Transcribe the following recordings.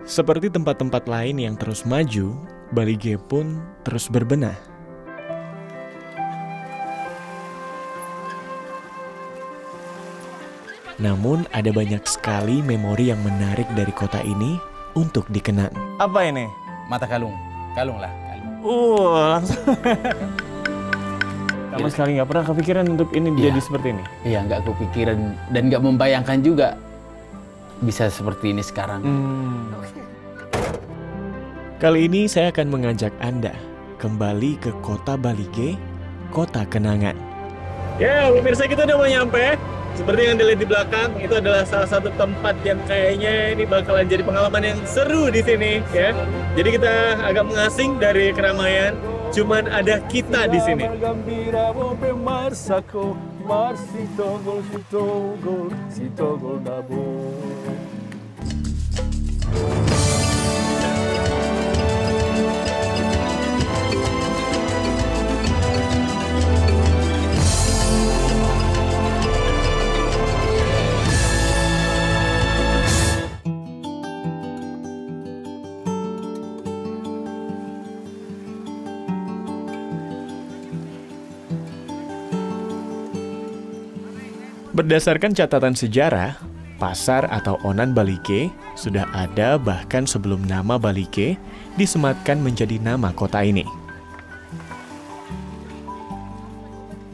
Seperti tempat-tempat lain yang terus maju, Balige pun terus berbenah. Namun ada banyak sekali memori yang menarik dari kota ini untuk dikenang. Apa ini? Mata kalung. Kalung lah. Langsung. Sama sekali nggak pernah kepikiran untuk ini jadi seperti ini? Iya, nggak kepikiran dan nggak membayangkan juga bisa seperti ini sekarang. Kali ini saya akan mengajak Anda kembali ke kota Balige, kota kenangan. Ya, pemirsa, kita udah mau nyampe. Seperti yang dilihat di belakang, itu adalah salah satu tempat yang kayaknya ini bakalan jadi pengalaman yang seru di sini, ya. Jadi kita agak mengasing dari keramaian, cuman ada kita di sini. Berdasarkan catatan sejarah, pasar atau Onan Balige sudah ada bahkan sebelum nama Balige disematkan menjadi nama kota ini.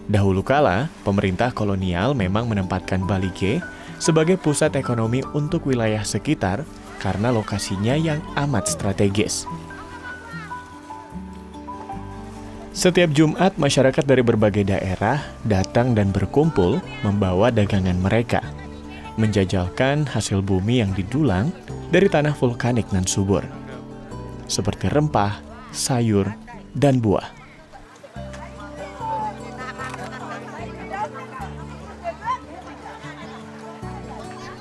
Dahulu kala, pemerintah kolonial memang menempatkan Balige sebagai pusat ekonomi untuk wilayah sekitar karena lokasinya yang amat strategis. Setiap Jumat, masyarakat dari berbagai daerah datang dan berkumpul membawa dagangan mereka, menjajalkan hasil bumi yang didulang dari tanah vulkanik nan subur, seperti rempah, sayur, dan buah.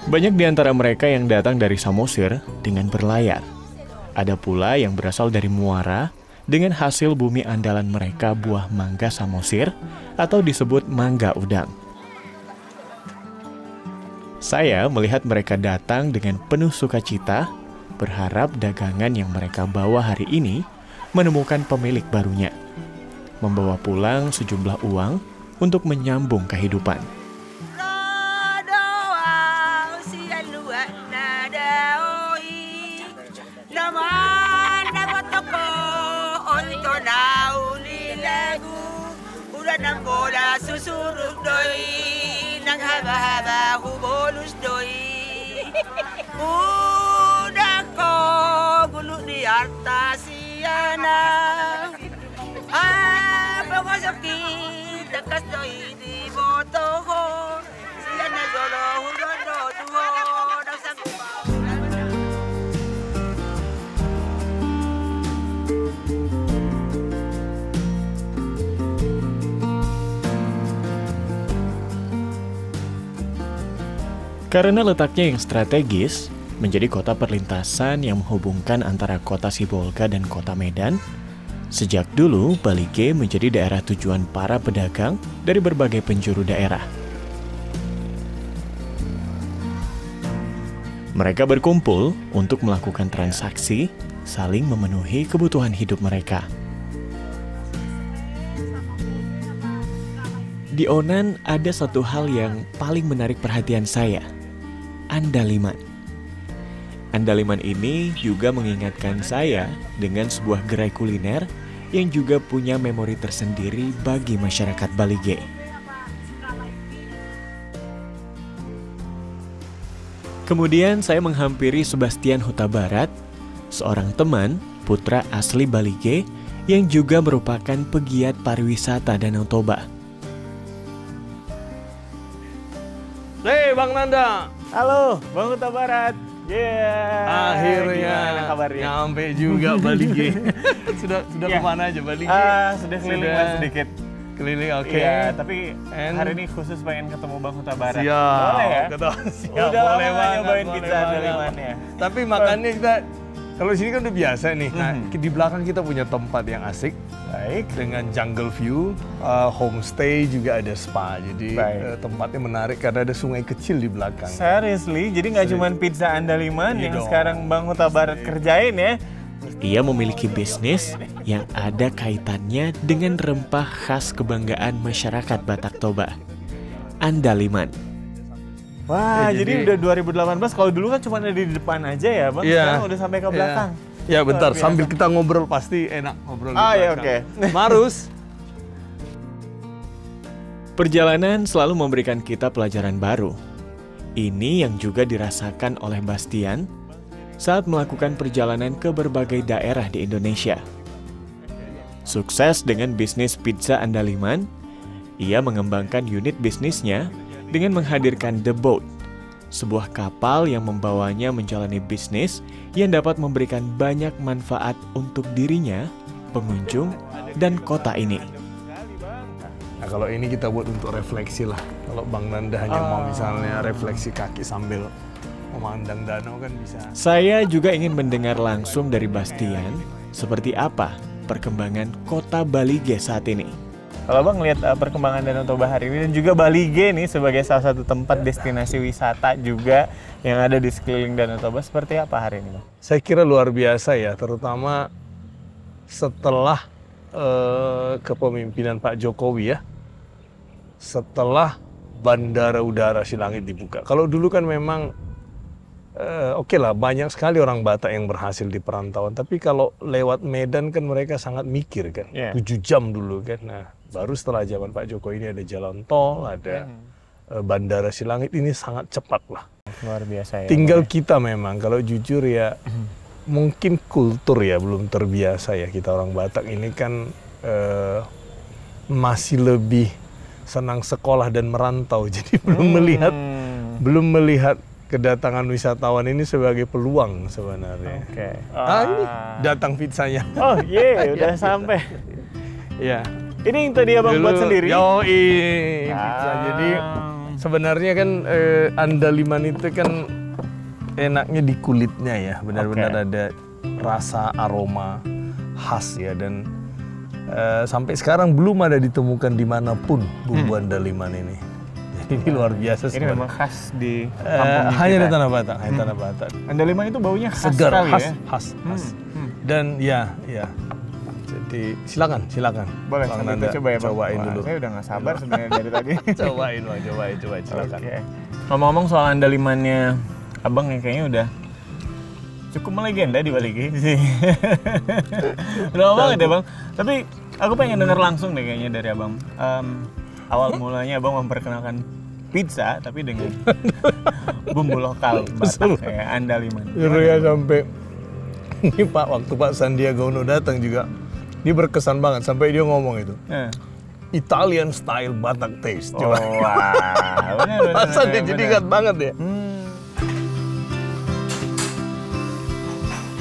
Banyak di antara mereka yang datang dari Samosir dengan berlayar. Ada pula yang berasal dari Muara, dengan hasil bumi andalan mereka buah mangga Samosir atau disebut mangga udang. Saya melihat mereka datang dengan penuh sukacita, berharap dagangan yang mereka bawa hari ini menemukan pemilik barunya, membawa pulang sejumlah uang untuk menyambung kehidupan. Nang bola susurug doi, nang haba-haba hubolus doi. Udah ko gulu di harta siana. Pagkasakit, dakas doi di botoho. Siana zolo hudodo tuho, daksang kubaw. Karena letaknya yang strategis, menjadi kota perlintasan yang menghubungkan antara kota Sibolga dan kota Medan, sejak dulu Balige menjadi daerah tujuan para pedagang dari berbagai penjuru daerah. Mereka berkumpul untuk melakukan transaksi, saling memenuhi kebutuhan hidup mereka. Di Onan ada satu hal yang paling menarik perhatian saya. Andaliman. Andaliman ini juga mengingatkan saya dengan sebuah gerai kuliner yang juga punya memori tersendiri bagi masyarakat Balige. Kemudian saya menghampiri Sebastian Huta Barat, seorang teman putra asli Balige yang juga merupakan pegiat pariwisata Danau Toba. Hei Bang Nanda. Halo, Bang Huta Barat. Akhirnya gimana kabarnya? nyampe juga Balige. sudah kemana aja Balige? Sudah keliling Mas, sedikit. Keliling, oke. Iya, tapi hari ini khusus pengen ketemu Bang Huta Barat. Siap. Boleh ya? Siap, Udah lama boleh nggak banget, nyobain boleh pizza banget. Andalimannya. Tapi makannya kita Kalau di sini kan udah biasa nih. Nah, di belakang kita punya tempat yang asik. Baik. Dengan jungle view, homestay juga ada spa. Jadi tempatnya menarik karena ada sungai kecil di belakang. Seriously, jadi nggak cuma pizza Andaliman yang sekarang Bang Huta Barat kerjain ya. Ia memiliki bisnis yang ada kaitannya dengan rempah khas kebanggaan masyarakat Batak Toba, Andaliman. Wah, jadi udah 2018. Kalau dulu kan cuma ada di depan aja ya, Bang. Sekarang udah sampai ke belakang. Ya bentar, sambil kita ngobrol pasti enak ngobrol di ya belakang. oke. Marus. Perjalanan selalu memberikan kita pelajaran baru. Ini yang juga dirasakan oleh Bastian saat melakukan perjalanan ke berbagai daerah di Indonesia. Sukses dengan bisnis pizza Andaliman, ia mengembangkan unit bisnisnya dengan menghadirkan The Boat, sebuah kapal yang membawanya menjalani bisnis yang dapat memberikan banyak manfaat untuk dirinya, pengunjung, dan kota ini. Nah, kalau ini kita buat untuk refleksi lah. Kalau Bang Nanda hanya mau misalnya refleksi kaki sambil memandang danau kan bisa. Saya juga ingin mendengar langsung dari Bastian seperti apa perkembangan kota Balige saat ini. Kalau Bang lihat perkembangan Danau Toba hari ini dan juga Balige nih sebagai salah satu tempat destinasi wisata juga yang ada di sekeliling Danau Toba, seperti apa hari ini, Bang? Saya kira luar biasa ya, terutama setelah kepemimpinan Pak Jokowi ya. Setelah Bandara Udara Silangit dibuka. Kalau dulu kan memang oke lah, banyak sekali orang Batak yang berhasil di perantauan. Tapi kalau lewat Medan kan mereka sangat mikir kan. 7 jam dulu kan. Nah, baru setelah zaman Pak Jokowi ini ada jalan tol, ada Bandara Silangit, ini sangat cepat lah. Luar biasa ya. Tinggal kita memang, kalau jujur ya, mungkin kultur ya belum terbiasa ya. Kita orang Batak ini kan masih lebih senang sekolah dan merantau. Jadi belum melihat kedatangan wisatawan ini sebagai peluang sebenarnya. Oke. Ini datang pizzanya. Oh udah sampai. Ya. Ini yang tadi Abang buat sendiri? Pizza. Jadi sebenarnya kan Andaliman itu kan enaknya di kulitnya ya. Benar-benar ada rasa aroma khas ya. Dan sampai sekarang belum ada ditemukan dimanapun bumbu Andaliman ini. Ini luar biasa sebenarnya. Ini memang khas di kampung hanya di Tanah Batak, hanya Tanah Batak. Andaliman itu baunya khas segar, sekali khas. Dan ya. Jadi silakan. Boleh, sambil kita coba ya, Bang. Cobain dulu. Saya udah nggak sabar sebenarnya dari tadi. cobain silakan. Okay. Ngomong-ngomong soal Andalimannya Abang yang kayaknya udah cukup melegenda di Balige sih. Udah banget ya, Bang. Tapi aku pengen denger langsung deh kayaknya dari Abang. Awal mulanya Abang memperkenalkan pizza tapi dengan bumbu lokal Batak ya, Andaliman. Ya sampai ini Pak, waktu Pak Sandiaga Uno datang juga, dia berkesan banget sampai dia ngomong itu. Italian style Batak taste. Coba. Wah, benar. Masa dia jadi ingat banget ya.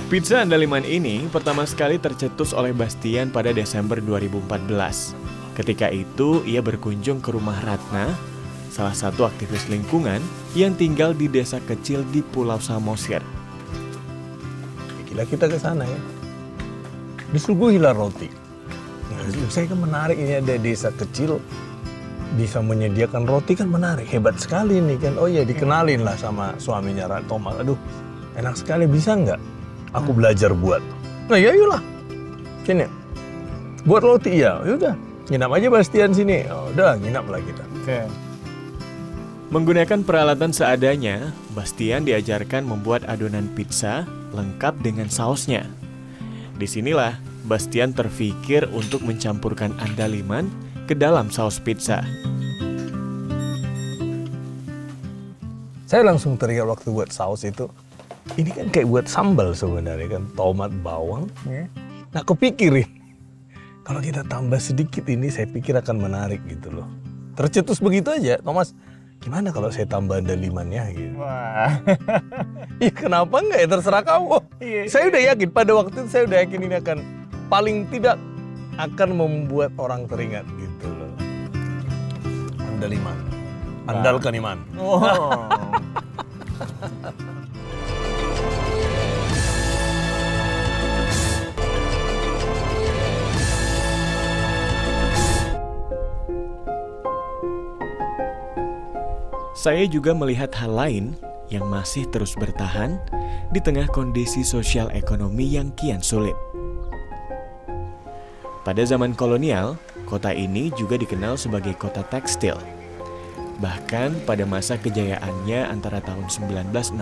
Pizza Andaliman ini pertama sekali tercetus oleh Bastian pada Desember 2014. Ketika itu, ia berkunjung ke rumah Ratna, salah satu aktivis lingkungan yang tinggal di desa kecil di Pulau Samosir. Gila, kita ke sana ya. Disuguhilah roti. Nah, saya kan menarik, ini ada desa kecil bisa menyediakan roti kan menarik, hebat sekali nih kan. Oh ya, dikenalin lah sama suaminya Thomas. Aduh, enak sekali, bisa nggak? Aku belajar buat. Nah ya yaudah, sini. Buat roti ya, yaudah. Nginap aja Bastian sini. Oh, udah nginap lah kita. Oke. Menggunakan peralatan seadanya, Bastian diajarkan membuat adonan pizza lengkap dengan sausnya. Disinilah Bastian terfikir untuk mencampurkan Andaliman ke dalam saus pizza. Saya langsung teringat waktu buat saus itu. Ini kan kayak buat sambal sebenarnya kan, tomat, bawang. Nah, kepikirin. Kalau kita tambah sedikit ini, saya pikir akan menarik gitu loh. Tercetus begitu aja, Thomas. Gimana kalau saya tambah Andalimannya gitu? Wah. Iya, kenapa enggak ya? Terserah kamu. Saya udah yakin, pada waktu itu saya udah yakin ini akan paling tidak akan membuat orang teringat gitu loh. Andaliman. Andalkan iman. saya juga melihat hal lain yang masih terus bertahan di tengah kondisi sosial ekonomi yang kian sulit. Pada zaman kolonial, kota ini juga dikenal sebagai kota tekstil. Bahkan pada masa kejayaannya antara tahun 1960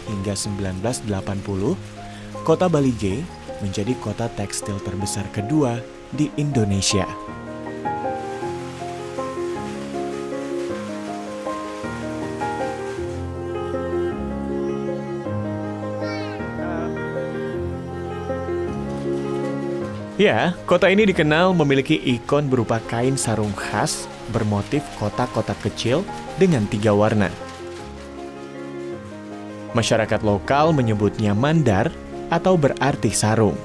hingga 1980, kota Balige menjadi kota tekstil terbesar kedua di Indonesia. Ya, kota ini dikenal memiliki ikon berupa kain sarung khas bermotif kotak-kotak kecil dengan 3 warna. Masyarakat lokal menyebutnya mandar atau berarti sarung.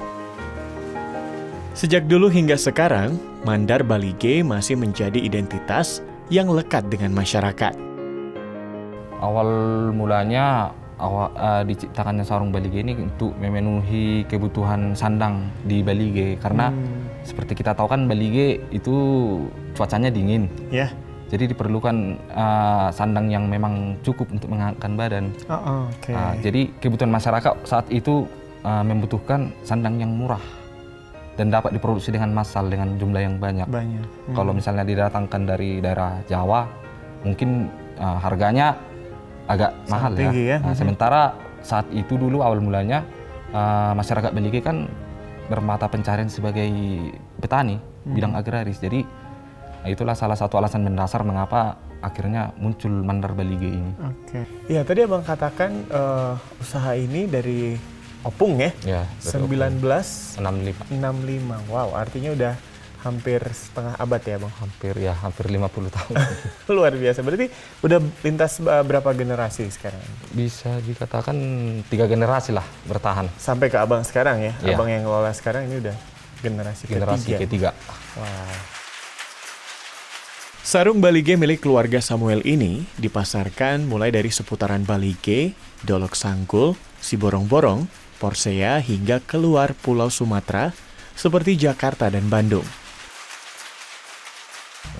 Sejak dulu hingga sekarang, mandar Balige masih menjadi identitas yang lekat dengan masyarakat. Awal mulanya diciptakannya sarung Balige ini untuk memenuhi kebutuhan sandang di Balige, karena seperti kita tahu kan Balige itu cuacanya dingin. Ya. Jadi diperlukan sandang yang memang cukup untuk menghangatkan badan. Jadi kebutuhan masyarakat saat itu membutuhkan sandang yang murah dan dapat diproduksi dengan massal dengan jumlah yang banyak. Kalau misalnya didatangkan dari daerah Jawa, mungkin harganya agak mahal tinggi, ya. Sementara saat itu dulu awal mulanya masyarakat Balige kan bermata pencarian sebagai petani, bidang agraris. Jadi itulah salah satu alasan mendasar mengapa akhirnya muncul mandar Balige ini. Iya, tadi Abang katakan usaha ini dari Opung ya? Ya, 1965. 65. Wow, artinya udah hampir setengah abad ya Bang? Hampir 50 tahun. Luar biasa. Berarti udah lintas berapa generasi sekarang? Bisa dikatakan 3 generasi lah bertahan. Sampai ke Abang sekarang ya? Ya. Abang yang ngelola sekarang ini udah generasi ketiga. Wow. Sarung Balige milik keluarga Samuel ini dipasarkan mulai dari seputaran Balige, Dolok Sanggul, Siborong-Borong, Porsea hingga keluar Pulau Sumatera seperti Jakarta dan Bandung.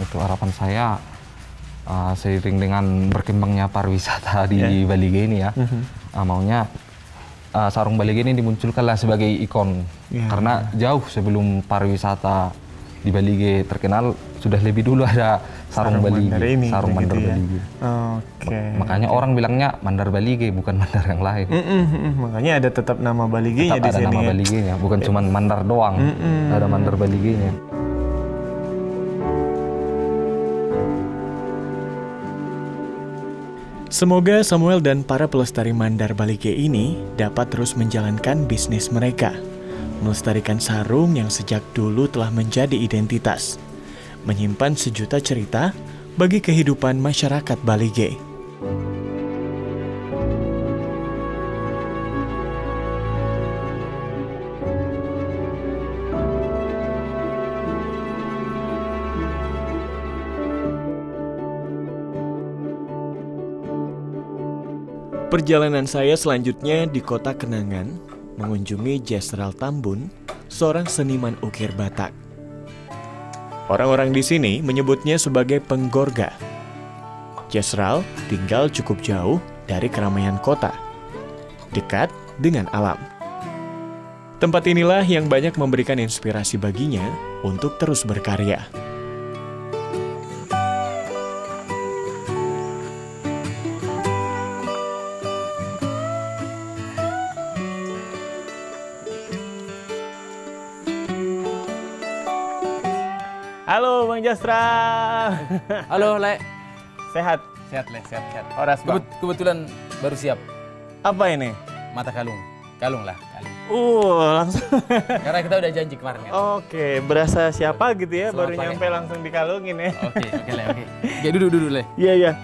Untuk harapan saya seiring dengan berkembangnya pariwisata di Balige ini ya, maunya sarung Balige ini dimunculkanlah sebagai ikon. Karena jauh sebelum pariwisata di Balige terkenal, sudah lebih dulu ada sarung Balige, sarung mandar Balige. Makanya orang bilangnya mandar Balige, bukan mandar yang lain. Makanya ada tetap nama Baligenya di sini. Tetap ada nama Baligenya, bukan cuma mandar doang, ada mandar Baligenya. Semoga Samuel dan para pelestari mandar Balige ini dapat terus menjalankan bisnis mereka, melestarikan sarung yang sejak dulu telah menjadi identitas, menyimpan sejuta cerita bagi kehidupan masyarakat Balige. Perjalanan saya selanjutnya di kota Kenangan mengunjungi Jesral Tambun, seorang seniman ukir Batak. Orang-orang di sini menyebutnya sebagai penggorga. Jesral tinggal cukup jauh dari keramaian kota, dekat dengan alam. Tempat inilah yang banyak memberikan inspirasi baginya untuk terus berkarya. Halo Bang Jasra. Halo Le. Sehat? Sehat Le, sehat. Oras Bang. Kebetulan baru siap. Apa ini? Mata kalung. Kalung lah. Langsung. Karena kita udah janji kemarin kan. Oke, berasa siapa gitu ya, Selamat baru pagi. nyampe langsung dikalungin ya. Oke Le, oke. Oke, duduk Le. Iya.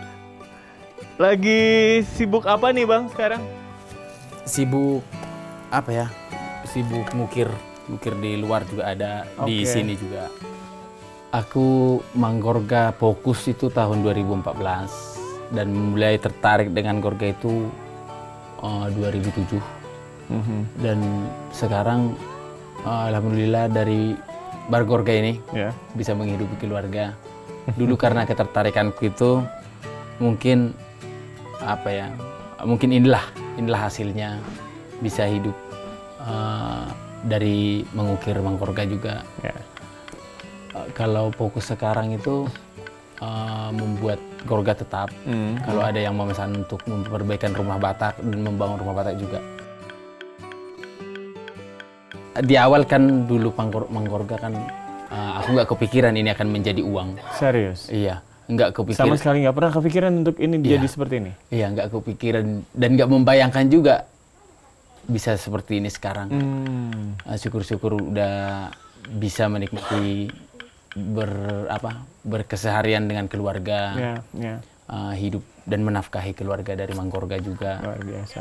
Lagi sibuk apa nih Bang sekarang? Sibuk apa ya? Sibuk ngukir di luar juga ada, di Oke. sini juga. Aku menggorga fokus itu tahun 2014 dan mulai tertarik dengan gorga itu 2007. Dan sekarang alhamdulillah dari bergorga ini bisa menghidupi keluarga. Dulu karena ketertarikanku itu mungkin apa ya, mungkin inilah hasilnya bisa hidup dari mengukir Mangkorga juga. Ya. Kalau fokus sekarang itu membuat Gorga tetap. Kalau ada yang memesan untuk memperbaikan rumah Batak dan membangun rumah Batak juga. Di awal kan dulu Mangkorga kan aku nggak kepikiran ini akan menjadi uang. Serius? Iya, nggak kepikiran. Sama sekali nggak pernah kepikiran untuk ini Iya. jadi seperti ini? Iya, nggak kepikiran dan nggak membayangkan juga bisa seperti ini sekarang. Syukur-syukur udah bisa menikmati berkeseharian dengan keluarga, hidup dan menafkahi keluarga dari Mangkorga juga. Luar biasa.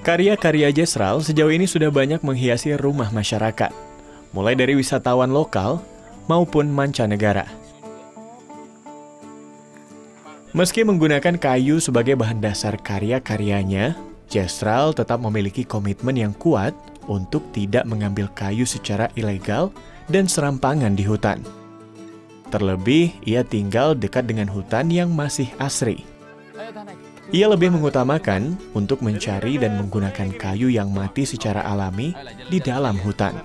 Karya-karya Jesral sejauh ini sudah banyak menghiasi rumah masyarakat, mulai dari wisatawan lokal maupun mancanegara. Meski menggunakan kayu sebagai bahan dasar karya-karyanya, Jesral tetap memiliki komitmen yang kuat untuk tidak mengambil kayu secara ilegal dan serampangan di hutan. Terlebih, ia tinggal dekat dengan hutan yang masih asri. Ia lebih mengutamakan untuk mencari dan menggunakan kayu yang mati secara alami di dalam hutan.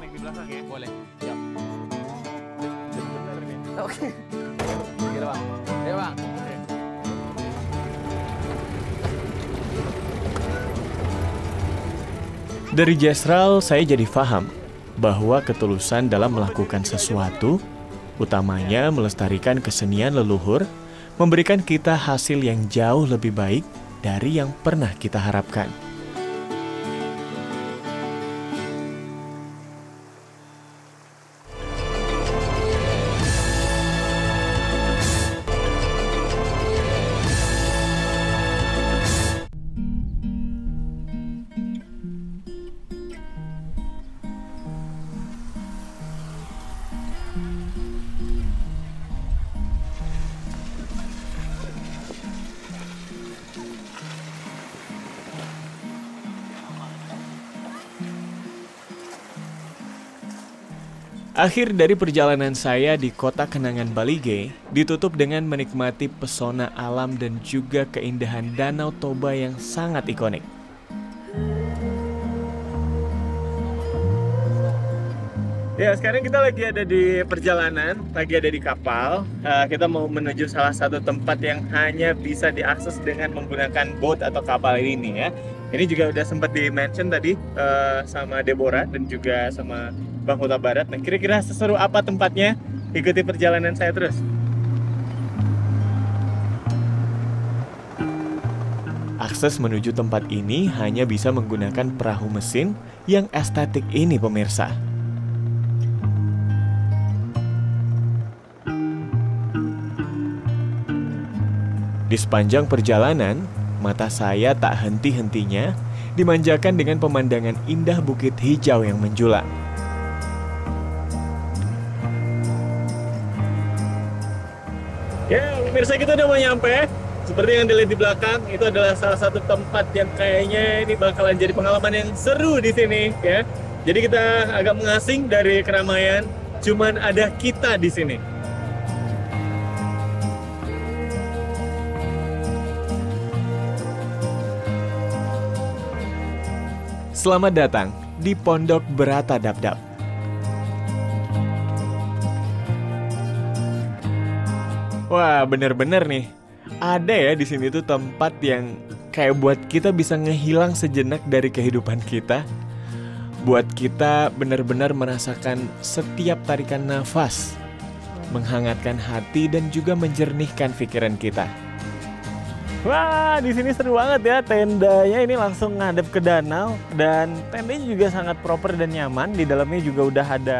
Dari Jesral, saya jadi paham bahwa ketulusan dalam melakukan sesuatu, utamanya melestarikan kesenian leluhur, memberikan kita hasil yang jauh lebih baik dari yang pernah kita harapkan. Akhir dari perjalanan saya di kota kenangan Balige ditutup dengan menikmati pesona alam dan juga keindahan Danau Toba yang sangat ikonik. Ya, sekarang kita lagi ada di perjalanan, lagi ada di kapal. Kita mau menuju salah satu tempat yang hanya bisa diakses dengan menggunakan boat atau kapal ini ya. Ini juga udah sempat di-mention tadi sama Deborah dan juga sama Bang Huta Barat. Nah, kira-kira seseru apa tempatnya? Ikuti perjalanan saya terus. Akses menuju tempat ini hanya bisa menggunakan perahu mesin yang estetik ini, pemirsa. Di sepanjang perjalanan, mata saya tak henti-hentinya dimanjakan dengan pemandangan indah bukit hijau yang menjulang. Ya, pemirsa, kita udah mau nyampe. Seperti yang dilihat di belakang, itu adalah salah satu tempat yang kayaknya ini bakalan jadi pengalaman yang seru di sini ya. Jadi kita agak mengasing dari keramaian, cuman ada kita di sini. Selamat datang di Pondok Berata Dap-Dap. Wah, bener-bener nih. Ada ya di sini tuh tempat yang kayak buat kita bisa ngehilang sejenak dari kehidupan kita. Buat kita benar-benar merasakan setiap tarikan nafas, menghangatkan hati dan juga menjernihkan pikiran kita. Wah, di sini seru banget ya. Tendanya ini langsung ngadep ke danau dan tendanya juga sangat proper dan nyaman. Di dalamnya juga udah ada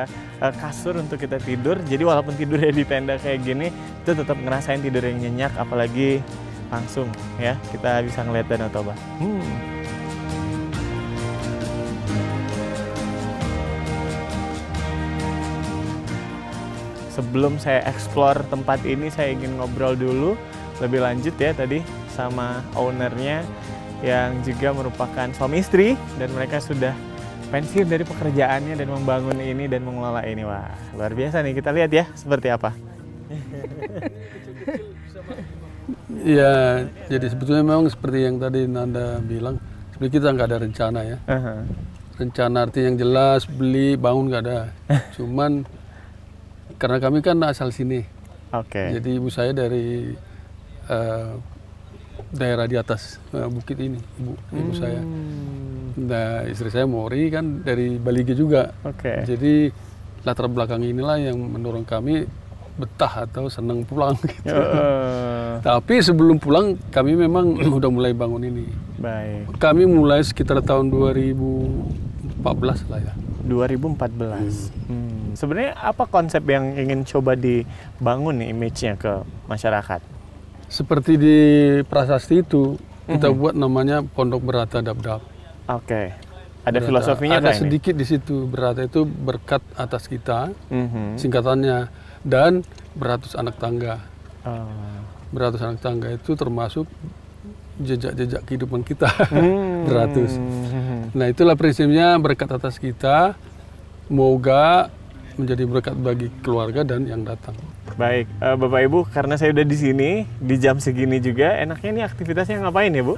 kasur untuk kita tidur. Jadi walaupun tidurnya di tenda kayak gini, itu tetap ngerasain tidur yang nyenyak, apalagi langsung ya kita bisa ngeliat Danau Toba. Sebelum saya explore tempat ini, saya ingin ngobrol dulu lebih lanjut ya tadi sama ownernya yang juga merupakan suami istri, dan mereka sudah pensiun dari pekerjaannya dan membangun ini dan mengelola ini. Wah, luar biasa nih. Kita lihat ya seperti apa. Ya, jadi sebetulnya memang seperti yang tadi Nanda bilang, sebenarnya kita nggak ada rencana ya. Rencana artinya yang jelas, beli, bangun nggak ada. Cuman karena kami kan asal sini. Jadi ibu saya dari daerah di atas bukit ini, ibu saya. Nah, istri saya Mori kan dari Balige juga. Jadi latar belakang inilah yang mendorong kami betah atau senang pulang gitu. Tapi sebelum pulang kami memang udah mulai bangun ini. Baik. Kami mulai sekitar tahun 2014 lah ya. 2014. Sebenarnya apa konsep yang ingin coba dibangun nih image-nya ke masyarakat? Seperti di prasasti itu kita buat namanya Pondok Berata Dap-Dap. Ada filosofinya ada kan sedikit di situ. Berata itu berkat atas kita, singkatannya, dan beratus anak tangga. Beratus anak tangga itu termasuk jejak-jejak kehidupan kita. Beratus. Nah, itulah prinsipnya, berkat atas kita, moga menjadi berkat bagi keluarga dan yang datang. Baik, Bapak Ibu, karena saya udah di sini di jam segini juga, enaknya ini aktivitasnya ngapain ya, Bu?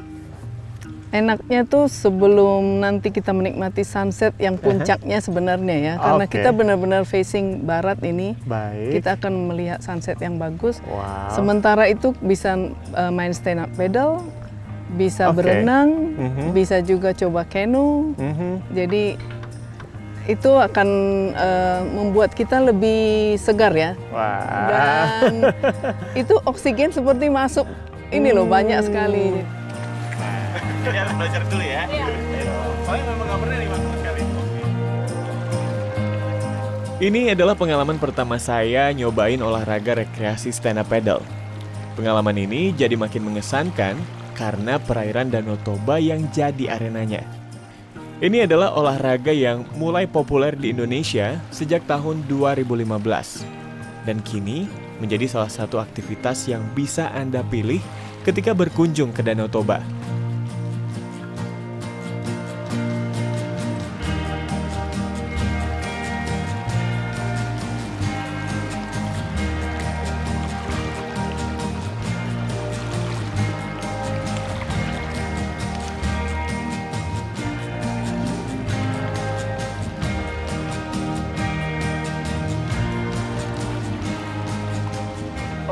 Enaknya tuh sebelum nanti kita menikmati sunset yang puncaknya sebenarnya ya, karena kita benar-benar facing barat ini. Baik. Kita akan melihat sunset yang bagus. Sementara itu bisa main stand up paddle, bisa berenang, bisa juga coba canoe. Jadi itu akan membuat kita lebih segar ya. Dan itu oksigen seperti masuk ini loh, banyak sekali. Jadi harus belajar dulu ya. Soalnya memang nggak pernah nih Bang sekali. Ini adalah pengalaman pertama saya nyobain olahraga rekreasi stand up paddle. Pengalaman ini jadi makin mengesankan karena perairan Danau Toba yang jadi arenanya. Ini adalah olahraga yang mulai populer di Indonesia sejak tahun 2015. Dan kini menjadi salah satu aktivitas yang bisa Anda pilih ketika berkunjung ke Danau Toba.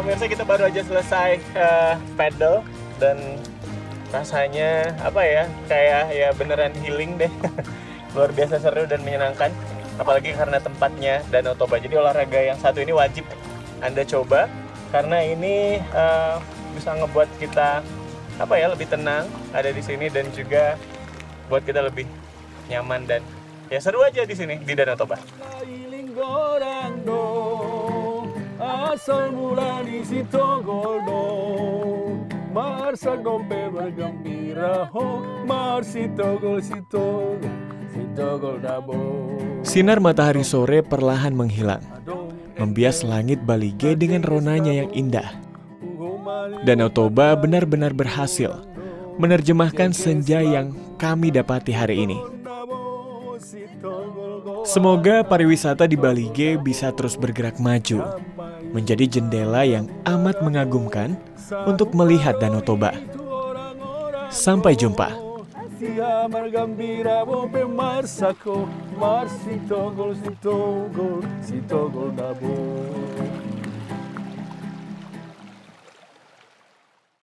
Pemirsa, kita baru aja selesai paddle dan rasanya apa ya, kayak ya beneran healing deh. Luar biasa seru dan menyenangkan, apalagi karena tempatnya Danau Toba. Jadi olahraga yang satu ini wajib Anda coba karena ini bisa ngebuat kita apa ya, lebih tenang ada di sini dan juga buat kita lebih nyaman dan ya seru aja di sini di Danau Toba. Asal mula di Sitogoldo, Marsagol bergembira ho, Marsitogol Sitogol dabo. Sinar matahari sore perlahan menghilang, membias langit Balige dengan ronanya yang indah. Danau Toba benar-benar berhasil menerjemahkan senja yang kami dapati hari ini. Semoga pariwisata di Balige bisa terus bergerak maju, menjadi jendela yang amat mengagumkan untuk melihat Danau Toba. Sampai jumpa. Marsitogol